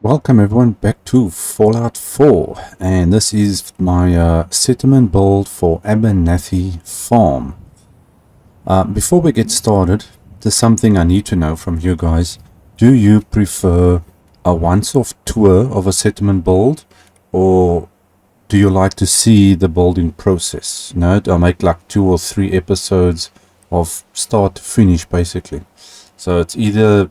Welcome everyone back to Fallout 4, and this is my settlement build for Abernathy farm. Before we get started, there's something I need to know from you guys. Do you prefer a once-off tour of a settlement build, or do you like to see the building process? No, I'll make like 2 or 3 episodes of start to finish basically. So it's either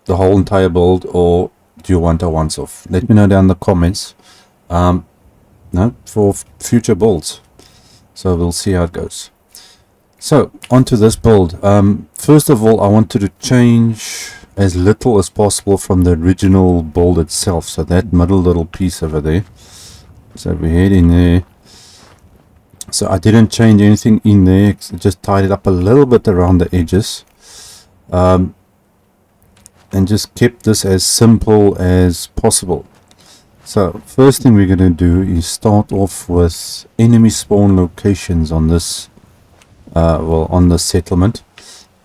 the whole entire build, or do you want a once-off? Let me know down in the comments for future builds. So we'll see how it goes. So onto this build. First of all, I wanted to change as little as possible from the original build itself. So that middle little piece over there. So we head in there. So I didn't change anything in there. I just tied it up a little bit around the edges. And just kept this as simple as possible. So first thing we're going to do is start off with enemy spawn locations on this on the settlement.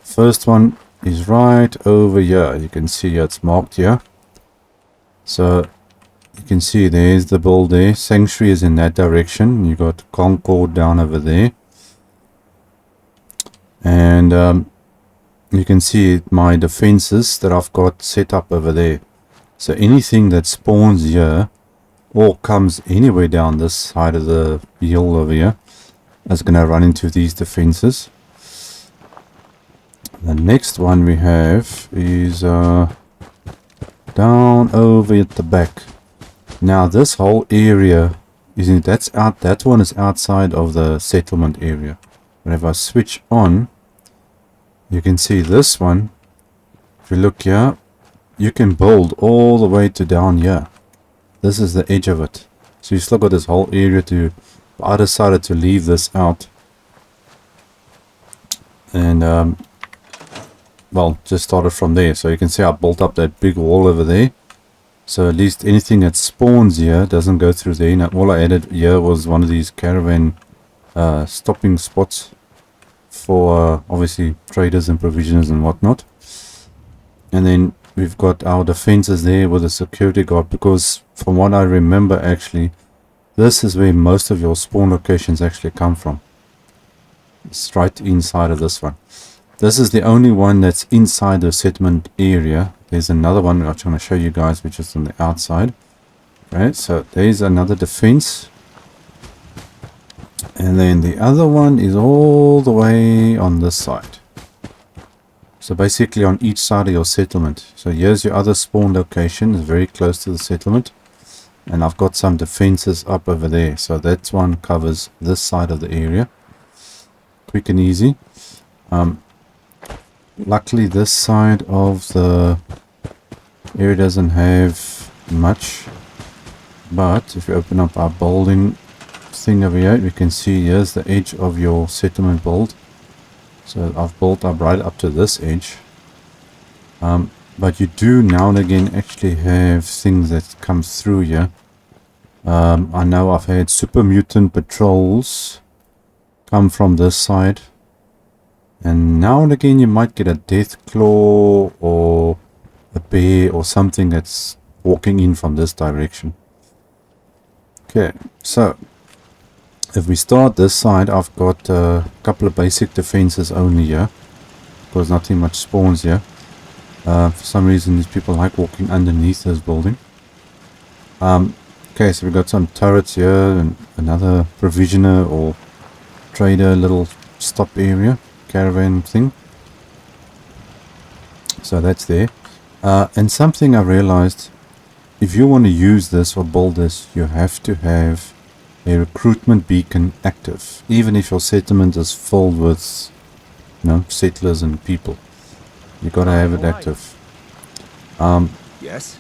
First one is right over here. You can see it's marked here. So you can see there's the build there. Sanctuary is in that direction. You got Concord down over there. And you can see my defenses that I've got set up over there. So anything that spawns here or comes anywhere down this side of the hill over here is going to run into these defenses. The next one we have is down over at the back. Now this whole area that one is outside of the settlement area. But if I switch on, you can see this one. If you look here, you can build all the way to down here. This is the edge of it. So you still got this whole area to. I decided to leave this out. And well, just started from there. So you can see I built up that big wall over there. So at least anything that spawns here doesn't go through there. Now all I added here was one of these caravan stopping spots for obviously traders and provisioners and whatnot. And then we've got our defenses there with a security guard, because from what I remember, actually this is where most of your spawn locations actually come from. It's right inside of this one. This is the only one that's inside the settlement area. There's another one which I'm going to show you guys, which is on the outside. Right, so there's another defense. And then the other one is all the way on this side. So basically on each side of your settlement. So here's your other spawn location. It's very close to the settlement. And I've got some defenses up over there. So that one covers this side of the area. Quick and easy. Luckily this side of the area doesn't have much. But if you open up our building thing over here, you can see here's the edge of your settlement build. So I've built up right up to this edge. But you do now and again actually have things that come through here. I know I've had super mutant patrols come from this side. And now and again you might get a death claw or a bear or something that's walking in from this direction. Okay, so if we start this side, I've got a couple of basic defenses only here, because nothing much spawns here. For some reason these people like walking underneath this building. Okay, so we've got some turrets here and another provisioner or trader little stop area, caravan thing. So that's there. And something I realized, if you want to use this or build this, you have to have a recruitment beacon active, even if your settlement is filled with settlers and people. You gotta have it active. Yes.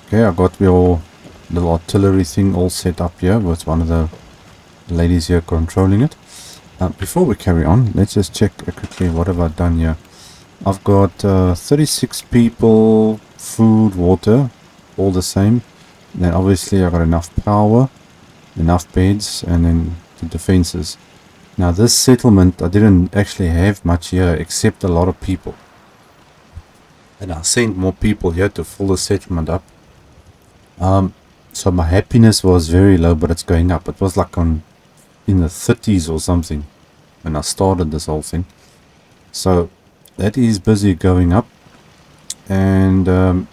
Okay, I got your little artillery thing all set up here with one of the ladies here controlling it. Before we carry on, let's just check quickly what have I done here. I've got 36 people, food, water, all the same. Then obviously I got enough power, enough beds, and then the defenses. Now this settlement, I didn't actually have much here except a lot of people. And I sent more people here to fill the settlement up. So my happiness was very low, but it's going up. It was like in the 30s or something when I started this whole thing. So that is busy going up, and I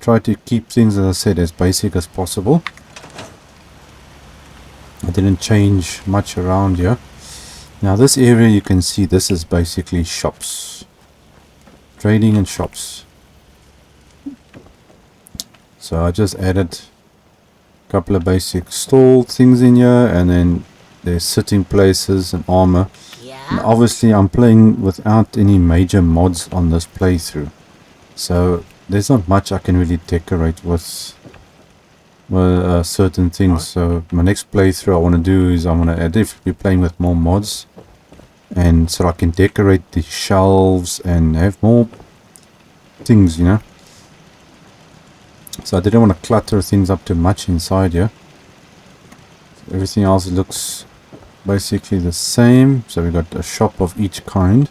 try to keep things, as I said, as basic as possible. I didn't change much around here. Now this area, you can see this is basically shops, trading and shops. So I just added a couple of basic stall things in here, and then there's sitting places and armor. And obviously I'm playing without any major mods on this playthrough, so there's not much I can really decorate with certain things. So my next playthrough I want to do is I want to definitely be playing with more mods, and so I can decorate the shelves and have more things, you know. So I didn't want to clutter things up too much inside here. Everything else looks basically the same. So we got a shop of each kind.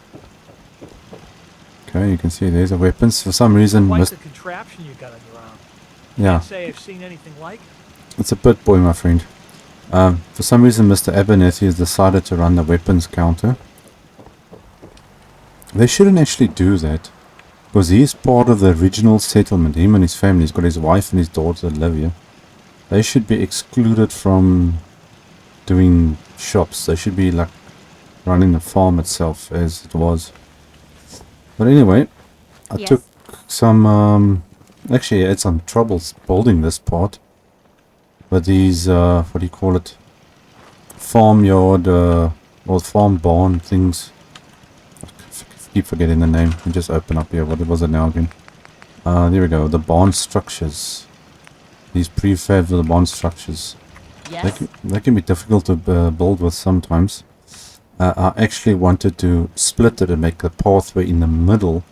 Okay, you can see there's the weapons. For some reason, Quite the contraption you got on your arm. yeah, Can't say I've seen anything like it. it's a pit boy, my friend. For some reason, Mr. Abernathy has decided to run the weapons counter. They shouldn't actually do that, because he's part of the original settlement. Him and his family. He's got his wife and his daughter that live here. They should be excluded from doing shops. They should be like running the farm itself as it was. But anyway, I took some actually I had some troubles building this part, but these what do you call it, farmyard or farm barn things. I keep forgetting the name. I just open up here. What was it now again? There we go, the barn structures. These prefabs of the barn structures. They can be difficult to build with sometimes. I actually wanted to split it and make the pathway in the middle,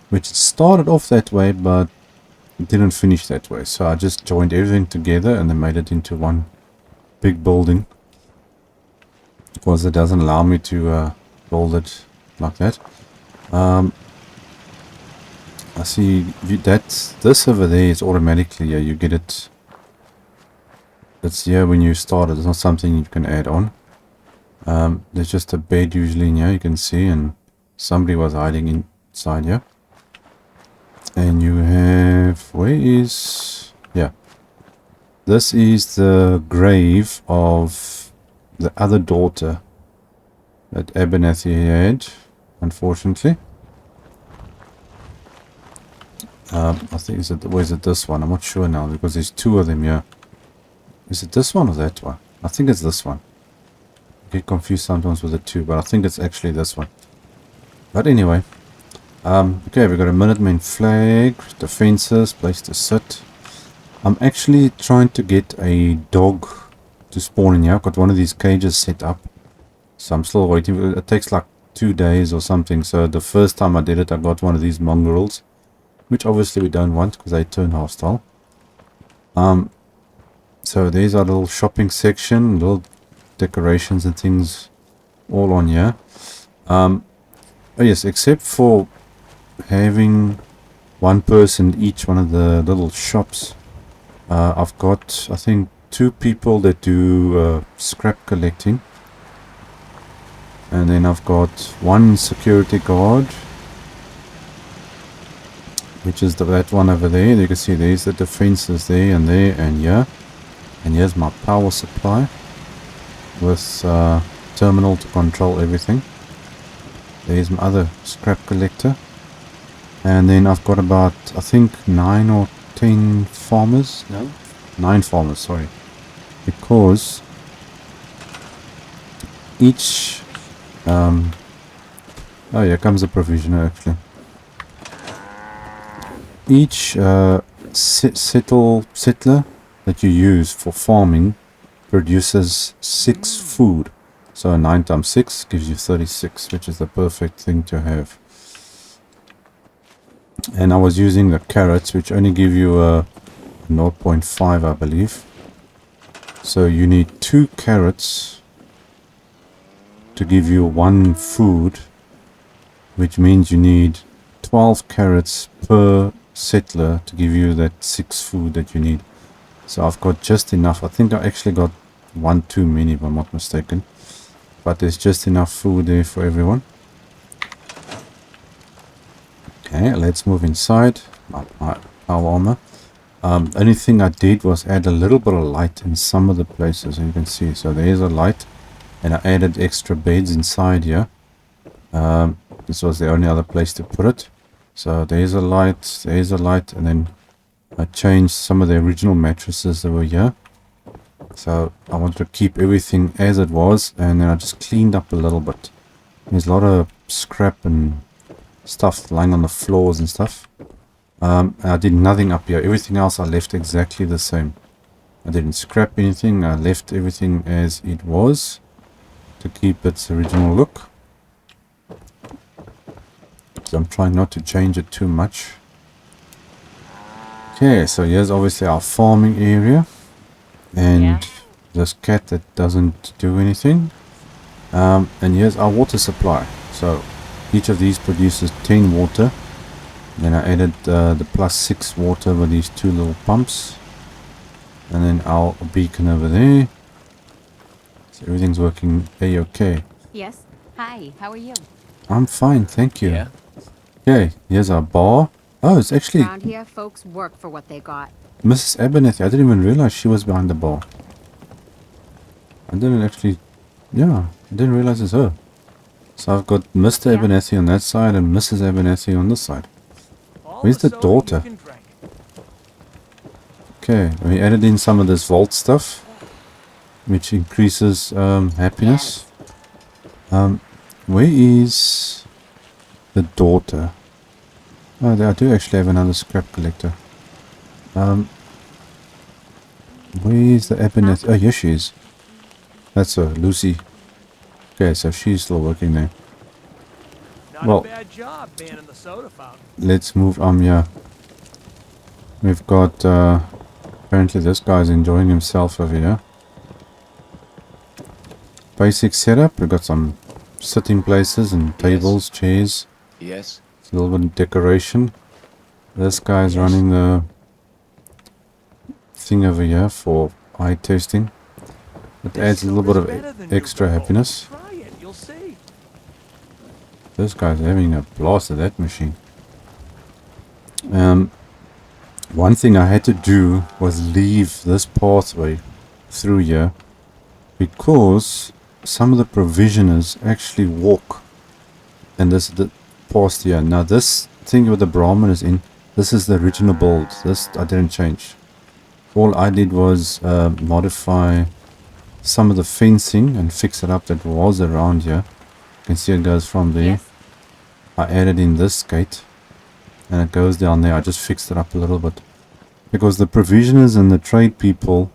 which started off that way, but didn't finish that way. So I just joined everything together and then made it into one big building, because it doesn't allow me to build it like that. I see this over there is automatically, you get it. It's here when you start it. It's not something you can add on. There's just a bed usually in here, you can see, and somebody was hiding inside here. And you have, where is, yeah, this is the grave of the other daughter that Abernathy had, unfortunately. I think, where's it this one? I'm not sure now, because there's two of them here. Is it this one or that one? I think it's this one. I get confused sometimes with the two, but I think it's actually this one. But anyway, okay, we got a Minuteman flag, defenses, place to sit. I'm actually trying to get a dog to spawn in here. I've got one of these cages set up, so I'm still waiting. It takes like 2 days or something. So the first time I did it, I got one of these mongrels, which obviously we don't want because they turn hostile. So there's our little shopping section, little decorations and things all on here. Oh yes, except for having one person in each one of the little shops. I've got, I think, 2 people that do scrap collecting. And then I've got 1 security guard, which is that one over there. You can see there's the defenses there and here. And here's my power supply with terminal to control everything. There's my other scrap collector. And then I've got about, I think, 9 or 10 farmers. No, 9 farmers, sorry. Because each... oh, here comes a provisioner actually. Each settler that you use for farming produces 6 food. So 9 times 6 gives you 36, which is the perfect thing to have. And I was using the carrots, which only give you a 0.5, I believe. So you need 2 carrots to give you 1 food, which means you need 12 carrots per settler to give you that 6 food that you need. So I've got just enough. I think I actually got one too many if I'm not mistaken. But there's just enough food there for everyone. Okay, let's move inside. My power armor. Only thing I did was add a little bit of light in some of the places, you can see. So there's a light, and I added extra beds inside here. This was the only other place to put it. So there's a light, and then I changed some of the original mattresses that were here. So I wanted to keep everything as it was, and then I just cleaned up a little bit. There's a lot of scrap and stuff lying on the floors and stuff. I did nothing up here. Everything else I left exactly the same. I didn't scrap anything. I left everything as it was to keep its original look. So I'm trying not to change it too much. Okay, so here's obviously our farming area. And this cat that doesn't do anything. And here's our water supply. So each of these produces 10 water. Then I added the +6 water with these 2 little pumps. And then our beacon over there. So everything's working a-okay. Yes. Hi, how are you? I'm fine, thank you. Yeah. Okay, here's our bar. Oh, it's actually Around here, folks work for what they got. Mrs. Abernathy. I didn't even realize she was behind the bar. I didn't actually... Yeah, I didn't realize it's her. So I've got Mr. Abernathy on that side and Mrs. Abernathy on this side. All Where's the soda daughter? you can drink. Okay, we added in some of this vault stuff, which increases happiness. Where is the daughter? Oh, I do actually have another scrap collector. Where is the Abernathy? Oh, here she is. That's her, Lucy. Okay, so she's still working there. Not Well- a bad job manning the soda fountain. Let's move yeah. We've got apparently this guy's enjoying himself over here. Basic setup. We've got some sitting places and tables, chairs. Yes. It's a little bit of decoration. This guy's running the thing over here for eye testing. It adds a little bit of extra happiness. Try it, you'll see. This guy's having a blast at that machine. One thing I had to do was leave this pathway through here because some of the provisioners actually walk and this the past here. Now this thing with the Brahmin is in, this is the original build. This I didn't change. All I did was modify some of the fencing and fix it up that was around here. You can see it goes from there. Yes. I added in this gate and it goes down there. I just fixed it up a little bit because the provisioners and the trade people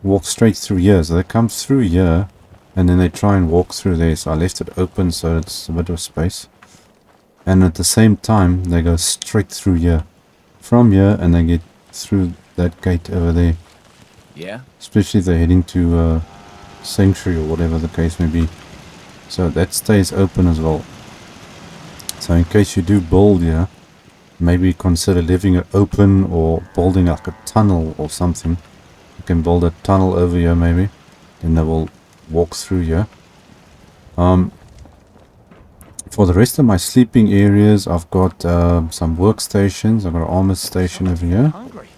walk straight through here. So they come through here and then they try and walk through there. So I left it open so it's a bit of space. And at the same time they go straight through here. From here and they get through that gate over there. Yeah. Especially if they're heading to Sanctuary or whatever the case may be. So that stays open as well. So in case you do build here, maybe consider leaving it open or building like a tunnel or something. You can build a tunnel over here maybe. Then they will walk through here. For the rest of my sleeping areas, I've got some workstations. I've got an armor station over here. Hungry.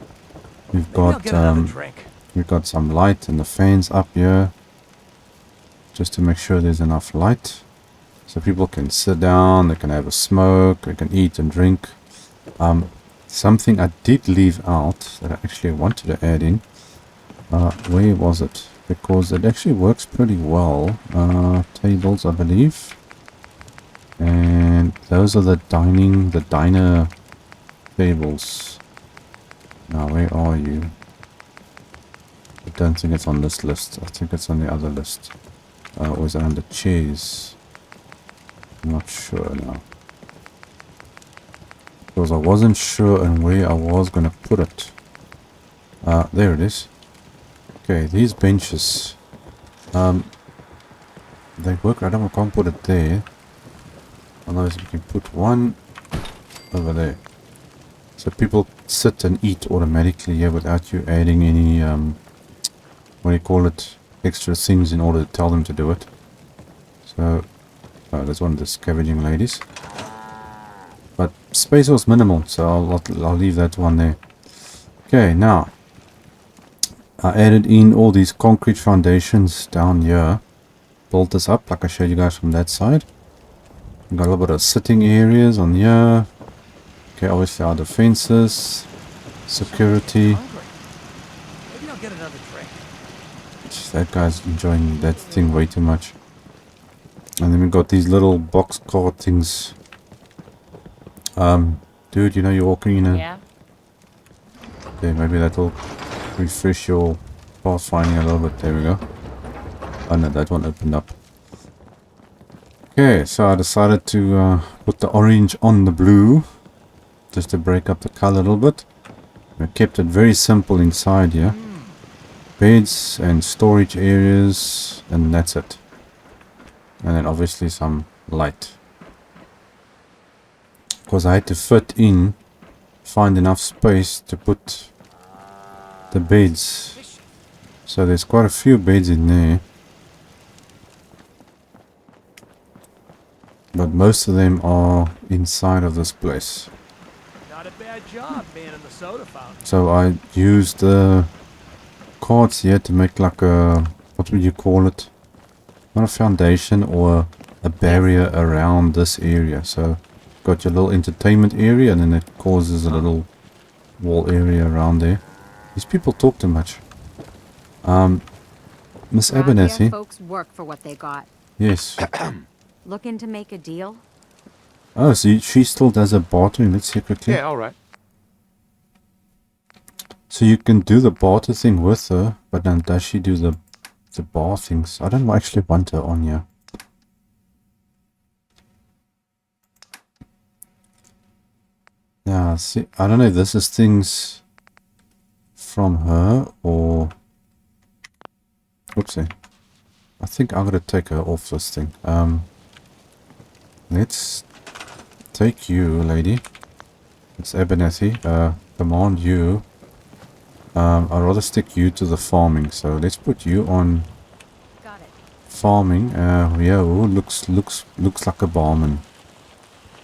We've Maybe I'll got get another drink. we've got some light and the fans up here. Just to make sure there's enough light. So people can sit down, they can have a smoke, they can eat and drink. Something I did leave out that I actually wanted to add in. Where was it? Because it actually works pretty well. Tables, I believe. And those are the diner tables. Now, where are you? I don't think it's on this list. I think it's on the other list. Or is it under chairs? I'm not sure now. Because I wasn't sure on where I was going to put it. There it is. Okay, these benches. They work. I can't put it there. Otherwise we can put one over there. So people sit and eat automatically here without you adding any, what do you call it, extra things in order to tell them to do it. So, there's one of the scavenging ladies. But space was minimal, so I'll leave that one there. Okay, now, I added in all these concrete foundations down here. Built this up like I showed you guys from that side. Got a little bit of sitting areas on here. Okay, obviously our defenses, security. Hungry. Maybe I'll get another drink. That guy's enjoying that thing way too much. And then we got these little box card things. Dude, you know you're walking in a... Yeah. Okay, maybe that will refresh your pathfinding a little bit. There we go. Oh no, that one opened up. Okay, so I decided to put the orange on the blue. Just to break up the color a little bit. I kept it very simple inside here. Beds and storage areas, and that's it. And then obviously some light. Because I had to find enough space to put the beds. So there's quite a few beds in there. But most of them are inside of this place. Not a bad job, man, in the soda fountain. So I used the cards here to make like a, what would you call it? Not a foundation or a barrier around this area. So got your little entertainment area and then it causes a little wall area around there. These people talk too much. Miss Abernathy. Folks work for what they got. Yes. Looking to make a deal? Oh, so she still does a bartering. Let's see quickly. Yeah, all right. So you can do the barter thing with her, but then does she do the bar things? I don't actually want her on here. Yeah, see, I don't know if this is things from her or... Oopsie. I think I'm gonna take her off this thing. Let's take you, lady. It's Abernathy. Command you. I'd rather stick you to the farming, so let's put you on Got it. farming. Yeah, ooh, looks like a barman.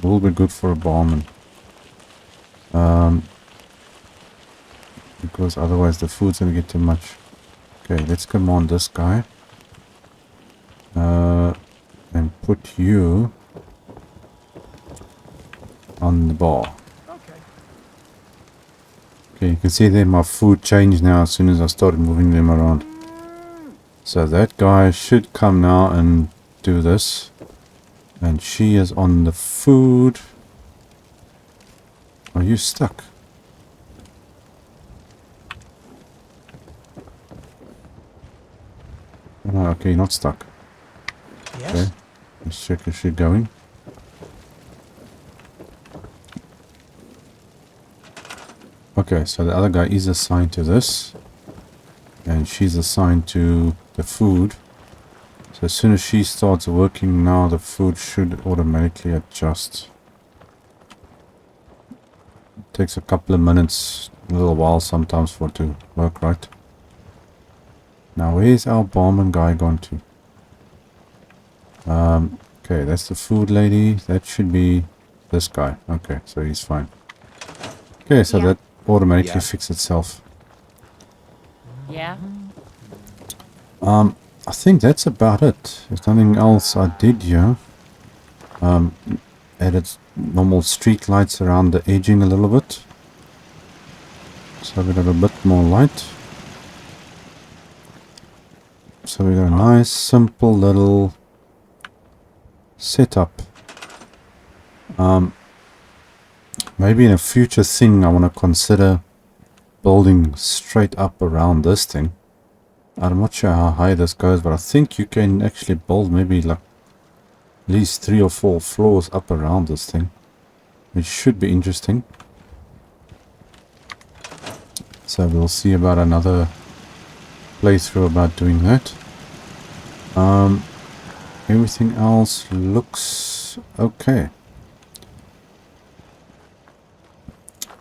Will be good for a barman. Because otherwise the food's gonna get too much. Okay, let's command this guy. And put you on the bar. Okay. Okay, you can see there my food changed now as soon as I started moving them around. So that guy should come now and do this. And she is on the food. Are you stuck? Oh, okay, not stuck. Yes? Okay, let's check if she's going. Okay, so the other guy is assigned to this. And she's assigned to the food. So as soon as she starts working now, the food should automatically adjust. It takes a couple of minutes, a little while sometimes for it to work right. Now where's our barman guy gone to? Okay, that's the food lady. That should be this guy. Okay, so he's fine. Okay, so that automatically fixed itself. Yeah. I think that's about it. There's nothing else I did here. Added normal street lights around the edging a little bit. So we got a bit more light. So we got a nice simple little setup. Maybe in a future thing I want to consider building straight up around this thing. I'm not sure how high this goes, but I think you can actually build maybe like at least 3 or 4 floors up around this thing, which should be interesting. So we'll see about another playthrough about doing that. Everything else looks okay.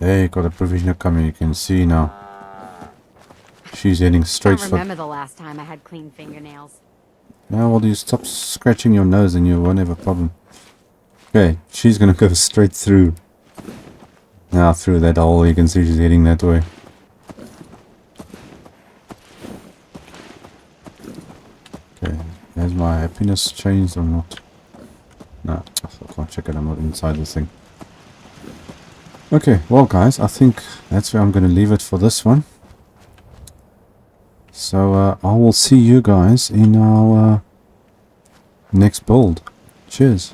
Hey, got a provisioner coming. You can see now. She's heading straight Can't for... remember the last time I had clean fingernails. Now, well, you stop scratching your nose and you won't have a problem. Okay, she's gonna go straight through. Now through that hole, you can see she's heading that way. Okay, has my happiness changed or not? No, I can't check it, I'm not inside this thing. Okay, well guys, I think that's where I'm gonna leave it for this one. So I will see you guys in our next build. Cheers.